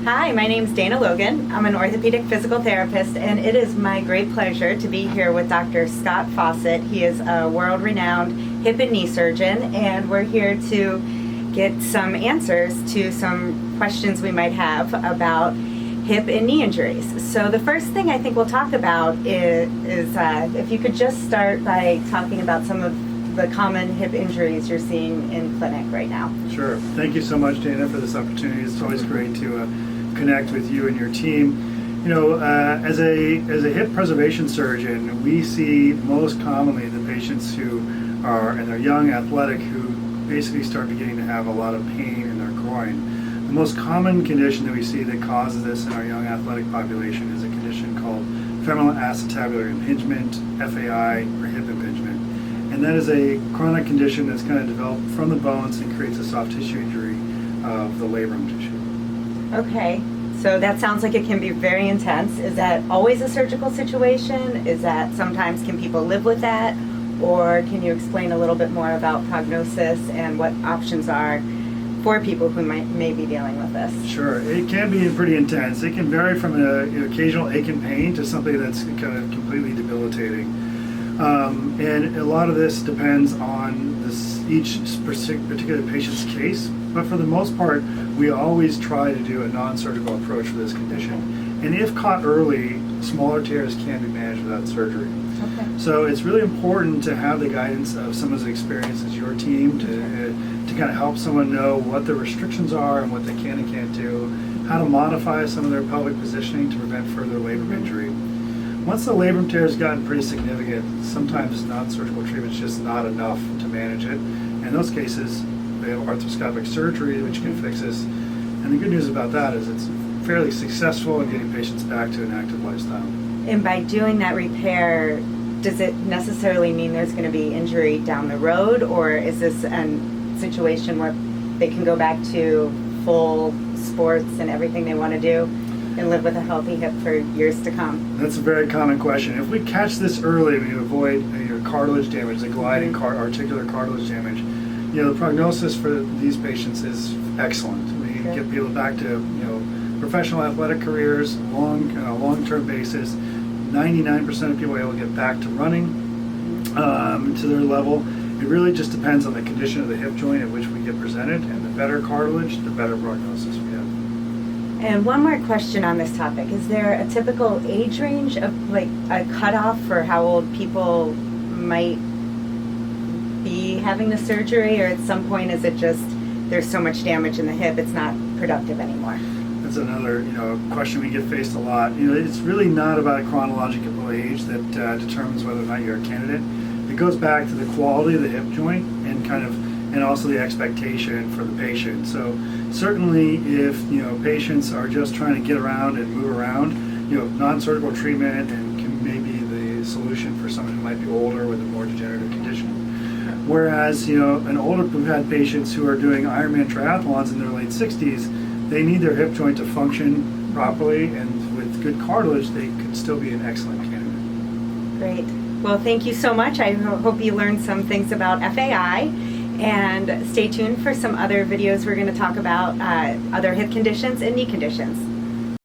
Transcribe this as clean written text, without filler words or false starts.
Hi, my name is Dana Logan. I'm an orthopedic physical therapist, and it is my great pleasure to be here with Dr. Scott Faucett. He is a world-renowned hip and knee surgeon, and we're here to get some answers to some questions we might have about hip and knee injuries. So the first thing I think we'll talk about is if you could just start by talking about some of the common hip injuries you're seeing in clinic right now. Sure. Thank you so much, Dana, for this opportunity. It's always great to connect with you and your team. You know, as a hip preservation surgeon, we see most commonly the patients who are young, athletic, who basically start beginning to have a lot of pain in their groin. The most common condition that we see that causes this in our young athletic population is a condition called Femoroacetabular Impingement, FAI, or hip impingement. And that is a chronic condition that's kind of developed from the bones and creates a soft tissue injury of the labrum tissue. Okay, so that sounds like it can be very intense. Is that always a surgical situation? Is that sometimes can people live with that? Or can you explain a little bit more about Prognosis and what options are for people who may be dealing with this? Sure, it can be pretty intense. It can vary from an occasional ache and pain to something that's kind of completely debilitating. And a lot of this depends on each particular patient's case, but for the most part, we always try to do a non-surgical approach for this condition. And if caught early, smaller tears can be managed without surgery. Okay. So it's really important to have the guidance of someone as experienced as your team to kind of help someone know what the restrictions are and what they can and can't do, how to modify some of their pelvic positioning to prevent further labrum injury. Once the labrum tear has gotten pretty significant, sometimes non-surgical treatment is just not enough to manage it. In those cases, they have arthroscopic surgery, which can fix this. And the good news about that is it's fairly successful in getting patients back to an active lifestyle. And by doing that repair, does it necessarily mean there's going to be injury down the road, or is this a situation where they can go back to full sports and everything they want to do and live with a healthy hip for years to come? That's a very common question. If we catch this early, we avoid cartilage damage, the gliding articular cartilage damage. You know, the prognosis for these patients is excellent. We get people back to professional athletic careers, long-term basis. 99% of people are able to get back to running to their level. It really just depends on the condition of the hip joint at which we get presented, and the better cartilage, the better prognosis we have. And one more question on this topic. Is there a typical age range of like a cutoff for how old people might be having the surgery, or at some point is it just there's so much damage in the hip it's not productive anymore? That's another question we get faced a lot. It's really not about a chronological age that determines whether or not you're a candidate. It goes back to the quality of the hip joint and also the expectation for the patient. So certainly if patients are just trying to get around and move around, non-surgical treatment and maybe the solution for someone who might be older with a more degenerative condition. Whereas we've had patients who are doing Ironman triathlons in their late 60s. They need their hip joint to function properly, and with good cartilage, they could still be an excellent candidate. Great. Well, thank you so much. I hope you learned some things about FAI, and stay tuned for some other videos. We're going to talk about other hip conditions and knee conditions.